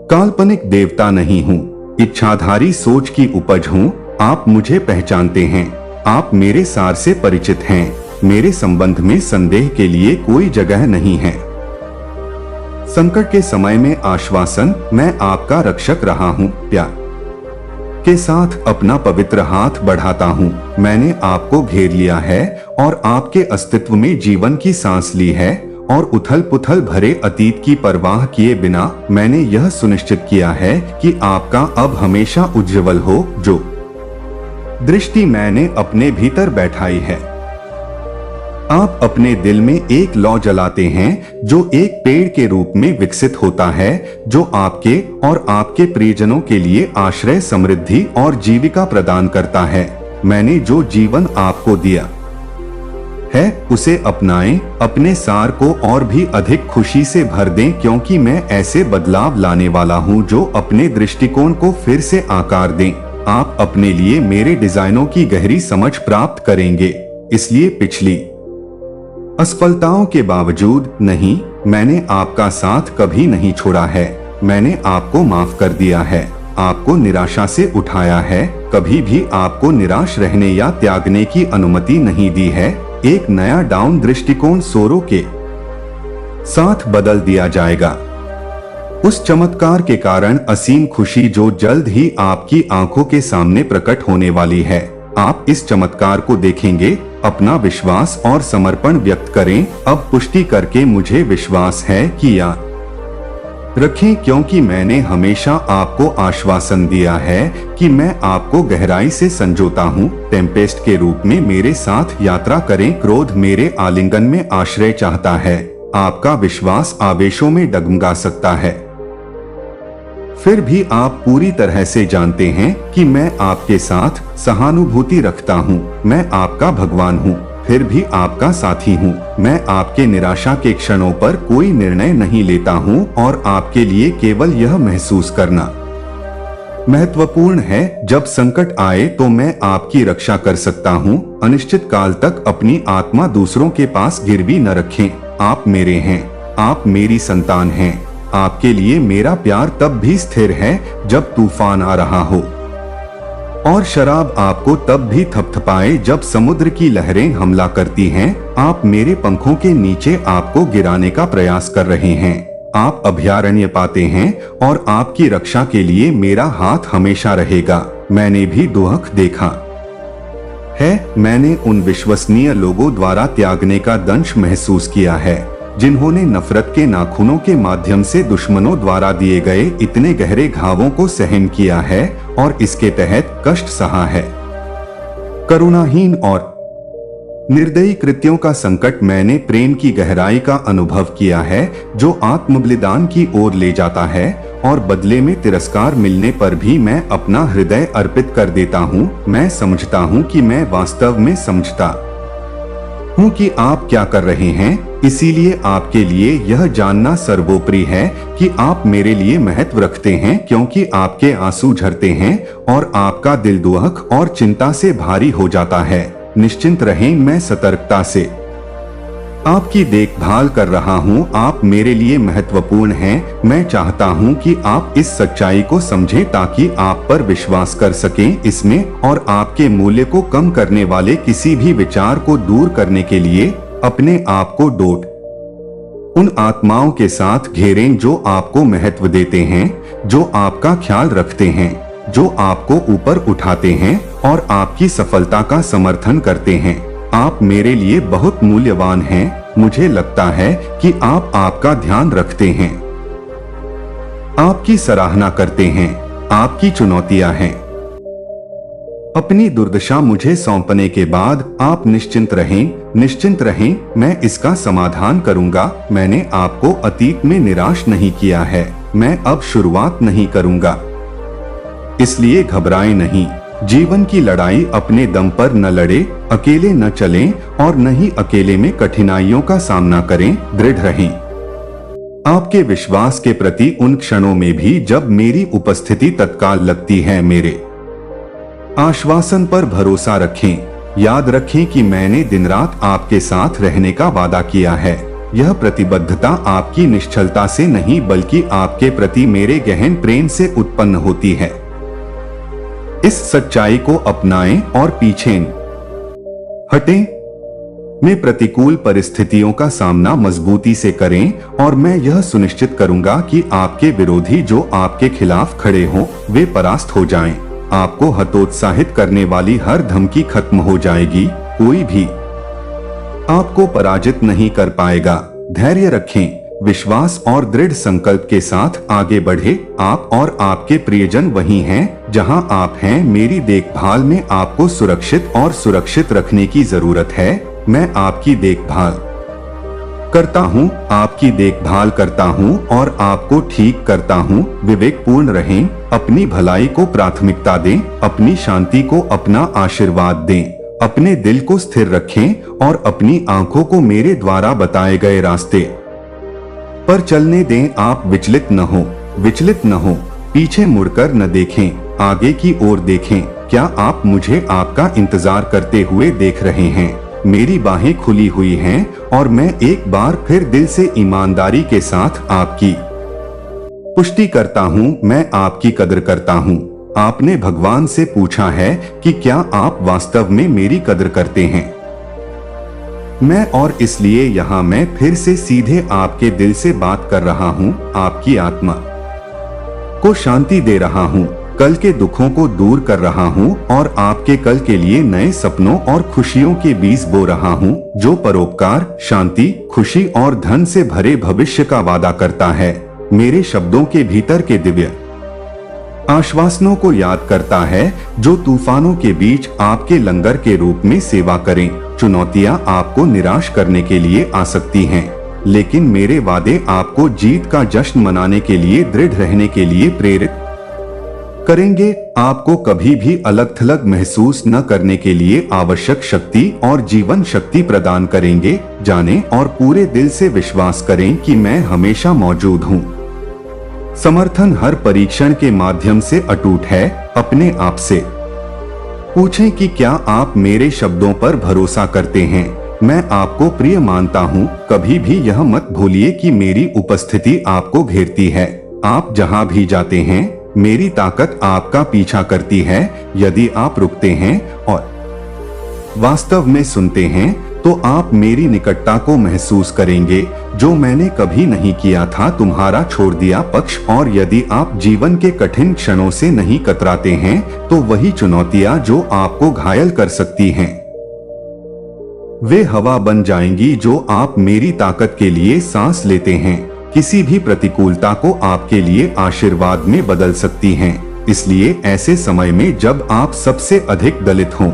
काल्पनिक देवता नहीं हूँ, इच्छाधारी सोच की उपज हूँ। आप मुझे पहचानते हैं। आप मेरे सार से परिचित हैं। मेरे संबंध में संदेह के लिए कोई जगह नहीं है। संकट के समय में आश्वासन, मैं आपका रक्षक रहा हूँ। प्यार के साथ अपना पवित्र हाथ बढ़ाता हूँ। मैंने आपको घेर लिया है और आपके अस्तित्व में जीवन की सांस ली है और उथल पुथल भरे अतीत की परवाह किए बिना मैंने यह सुनिश्चित किया है कि आपका अब हमेशा उज्जवल हो। जो दृष्टि मैंने अपने भीतर बैठाई है। आप अपने दिल में एक लौ जलाते हैं जो एक पेड़ के रूप में विकसित होता है, जो आपके और आपके प्रियजनों के लिए आश्रय, समृद्धि और जीविका प्रदान करता है। मैंने जो जीवन आपको दिया है उसे अपनाएं। अपने सार को और भी अधिक खुशी से भर दें, क्योंकि मैं ऐसे बदलाव लाने वाला हूं जो अपने दृष्टिकोण को फिर से आकार दें। आप अपने लिए मेरे डिजाइनों की गहरी समझ प्राप्त करेंगे। इसलिए पिछली असफलताओं के बावजूद नहीं, मैंने आपका साथ कभी नहीं छोड़ा है। मैंने आपको माफ कर दिया है, आपको निराशा से उठाया है, कभी भी आपको निराश रहने या त्यागने की अनुमति नहीं दी है। एक नया डाउन दृष्टिकोण सोरो के साथ बदल दिया जाएगा। उस चमत्कार के कारण असीम खुशी जो जल्द ही आपकी आंखों के सामने प्रकट होने वाली है। आप इस चमत्कार को देखेंगे। अपना विश्वास और समर्पण व्यक्त करें। अब पुष्टि करके मुझे विश्वास है कि या रखें, क्योंकि मैंने हमेशा आपको आश्वासन दिया है कि मैं आपको गहराई से संजोता हूँ। टेम्पेस्ट के रूप में मेरे साथ यात्रा करें। क्रोध मेरे आलिंगन में आश्रय चाहता है। आपका विश्वास आवेशों में डगमगा सकता है, फिर भी आप पूरी तरह से जानते हैं कि मैं आपके साथ सहानुभूति रखता हूँ। मैं आपका भगवान हूँ। फिर भी आपका साथी हूँ। मैं आपके निराशा के क्षणों पर कोई निर्णय नहीं लेता हूँ और आपके लिए केवल यह महसूस करना महत्वपूर्ण है। जब संकट आए तो मैं आपकी रक्षा कर सकता हूँ। अनिश्चित काल तक अपनी आत्मा दूसरों के पास गिरवी न रखें। आप मेरे हैं, आप मेरी संतान हैं। आपके लिए मेरा प्यार तब भी स्थिर है जब तूफान आ रहा हो, और शराब आपको तब भी थपथपाए जब समुद्र की लहरें हमला करती हैं। आप मेरे पंखों के नीचे आपको गिराने का प्रयास कर रहे हैं। आप अभयारण्य पाते हैं और आपकी रक्षा के लिए मेरा हाथ हमेशा रहेगा। मैंने भी दुख देखा है। मैंने उन विश्वसनीय लोगों द्वारा त्यागने का दंश महसूस किया है जिन्होंने नफरत के नाखूनों के माध्यम से दुश्मनों द्वारा दिए गए इतने गहरे घावों को सहन किया है और इसके तहत कष्ट सहा है। करुणाहीन और निर्दयी कृत्यों का संकट मैंने प्रेम की गहराई का अनुभव किया है जो आत्मबलिदान की ओर ले जाता है, और बदले में तिरस्कार मिलने पर भी मैं अपना हृदय अर्पित कर देता हूँ। मैं समझता हूँ कि मैं वास्तव में समझता हूँ कि आप क्या कर रहे हैं, इसीलिए आपके लिए यह जानना सर्वोपरि है कि आप मेरे लिए महत्व रखते हैं, क्योंकि आपके आंसू झरते हैं और आपका दिल दुख और चिंता से भारी हो जाता है। निश्चिंत रहें, मैं सतर्कता से आपकी देखभाल कर रहा हूँ। आप मेरे लिए महत्वपूर्ण हैं। मैं चाहता हूँ कि आप इस सच्चाई को समझें ताकि आप पर विश्वास कर सकें इसमें, और आपके मूल्य को कम करने वाले किसी भी विचार को दूर करने के लिए अपने आप को डोट उन आत्माओं के साथ घेरें जो आपको महत्व देते हैं, जो आपका ख्याल रखते हैं, जो आपको ऊपर उठाते हैं और आपकी सफलता का समर्थन करते हैं। आप मेरे लिए बहुत मूल्यवान हैं। मुझे लगता है कि आप आपका ध्यान रखते हैं, आपकी सराहना करते हैं, आपकी चुनौतियां हैं। अपनी दुर्दशा मुझे सौंपने के बाद आप निश्चिंत रहें, मैं इसका समाधान करूंगा। मैंने आपको अतीत में निराश नहीं किया है, मैं अब शुरुआत नहीं करूंगा। इसलिए घबराएं नहीं। जीवन की लड़ाई अपने दम पर न लड़े, अकेले न चलें और न ही अकेले में कठिनाइयों का सामना करें। दृढ़ रहें आपके विश्वास के प्रति उन क्षणों में भी जब मेरी उपस्थिति तत्काल लगती है। मेरे आश्वासन पर भरोसा रखें। याद रखें कि मैंने दिन रात आपके साथ रहने का वादा किया है। यह प्रतिबद्धता आपकी निश्चलता से नहीं बल्कि आपके प्रति मेरे गहन प्रेम से उत्पन्न होती है। इस सच्चाई को अपनाएं और पीछे हटें। में प्रतिकूल परिस्थितियों का सामना मजबूती से करें, और मैं यह सुनिश्चित करूंगा कि आपके विरोधी जो आपके खिलाफ खड़े हों वे परास्त हो जाएं। आपको हतोत्साहित करने वाली हर धमकी खत्म हो जाएगी। कोई भी आपको पराजित नहीं कर पाएगा। धैर्य रखें, विश्वास और दृढ़ संकल्प के साथ आगे बढ़े। आप और आपके प्रियजन वही हैं जहां आप हैं। मेरी देखभाल में आपको सुरक्षित और सुरक्षित रखने की जरूरत है। मैं आपकी देखभाल करता हूं, आपकी देखभाल करता हूं और आपको ठीक करता हूं। विवेकपूर्ण रहें, अपनी भलाई को प्राथमिकता दें, अपनी शांति को अपना आशीर्वाद दें, अपने दिल को स्थिर रखें और अपनी आंखों को मेरे द्वारा बताए गए रास्ते पर चलने दें। आप विचलित न हो, पीछे मुड़कर न देखें, आगे की ओर देखें। क्या आप मुझे आपका इंतजार करते हुए देख रहे हैं? मेरी बाहें खुली हुई हैं और मैं एक बार फिर दिल से ईमानदारी के साथ आपकी पुष्टि करता हूँ। मैं आपकी कदर करता हूँ। आपने भगवान से पूछा है कि क्या आप वास्तव में मेरी कदर करते हैं? मैं और इसलिए यहाँ मैं फिर से सीधे आपके दिल से बात कर रहा हूँ। आपकी आत्मा को शांति दे रहा हूँ, कल के दुखों को दूर कर रहा हूँ और आपके कल के लिए नए सपनों और खुशियों के बीज बो रहा हूँ जो परोपकार, शांति, खुशी और धन से भरे भविष्य का वादा करता है। मेरे शब्दों के भीतर के दिव्य आश्वासनों को याद करता है जो तूफानों के बीच आपके लंगर के रूप में सेवा करें। चुनौतियां आपको निराश करने के लिए आ सकती हैं, लेकिन मेरे वादे आपको जीत का जश्न मनाने के लिए, दृढ़ रहने के लिए प्रेरित करेंगे। आपको कभी भी अलग थलग महसूस न करने के लिए आवश्यक शक्ति और जीवन शक्ति प्रदान करेंगे। जानें और पूरे दिल से विश्वास करें कि मैं हमेशा मौजूद हूँ। समर्थन हर परीक्षण के माध्यम से अटूट है। अपने आप से पूछें कि क्या आप मेरे शब्दों पर भरोसा करते हैं। मैं आपको प्रिय मानता हूँ। कभी भी यह मत भूलिए कि मेरी उपस्थिति आपको घेरती है। आप जहाँ भी जाते हैं, मेरी ताकत आपका पीछा करती है। यदि आप रुकते हैं और वास्तव में सुनते हैं, तो आप मेरी निकटता को महसूस करेंगे, जो मैंने कभी नहीं किया था, तुम्हारा छोड़ दिया पक्ष। और यदि आप जीवन के कठिन क्षणों से नहीं कतराते हैं, तो वही चुनौतियां जो आपको घायल कर सकती हैं, वे हवा बन जाएंगी जो आप मेरी ताकत के लिए सांस लेते हैं। किसी भी प्रतिकूलता को आपके लिए आशीर्वाद में बदल सकती हैं। इसलिए ऐसे समय में जब आप सबसे अधिक दलित हों,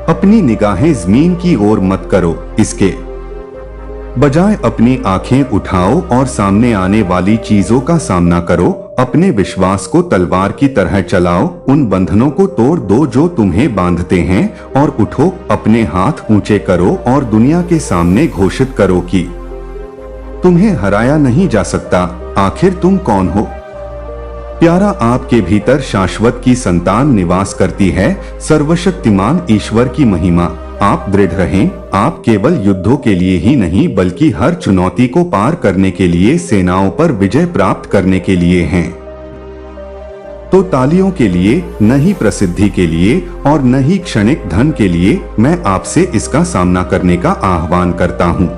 अपनी निगाहें जमीन की ओर मत करो। इसके बजाय अपनी आंखें उठाओ और सामने आने वाली चीजों का सामना करो। अपने विश्वास को तलवार की तरह चलाओ। उन बंधनों को तोड़ दो जो तुम्हें बांधते हैं, और उठो। अपने हाथ ऊंचे करो और दुनिया के सामने घोषित करो कि तुम्हें हराया नहीं जा सकता। आखिर तुम कौन हो? प्यारा, आपके भीतर शाश्वत की संतान निवास करती है। सर्वशक्तिमान ईश्वर की महिमा। आप दृढ़ रहें। आप केवल युद्धों के लिए ही नहीं, बल्कि हर चुनौती को पार करने के लिए, सेनाओं पर विजय प्राप्त करने के लिए हैं। तो तालियों के लिए, न ही प्रसिद्धि के लिए और न ही क्षणिक धन के लिए, मैं आपसे इसका सामना करने का आह्वान करता हूँ।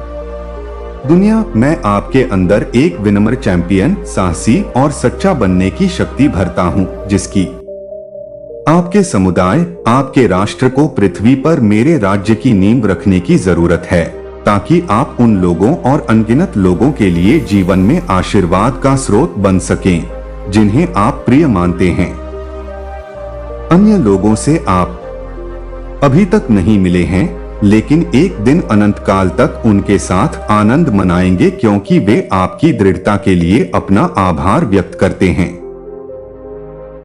दुनिया, मैं आपके अंदर एक विनम्र चैंपियन, साहसी और सच्चा बनने की शक्ति भरता हूँ, जिसकी आपके समुदाय, आपके राष्ट्र को पृथ्वी पर मेरे राज्य की नींव रखने की जरूरत है, ताकि आप उन लोगों और अनगिनत लोगों के लिए जीवन में आशीर्वाद का स्रोत बन सकें, जिन्हें आप प्रिय मानते हैं। अन्य लोगों से आप अभी तक नहीं मिले हैं, लेकिन एक दिन अनंत काल तक उनके साथ आनंद मनाएंगे, क्योंकि वे आपकी दृढ़ता के लिए अपना आभार व्यक्त करते हैं।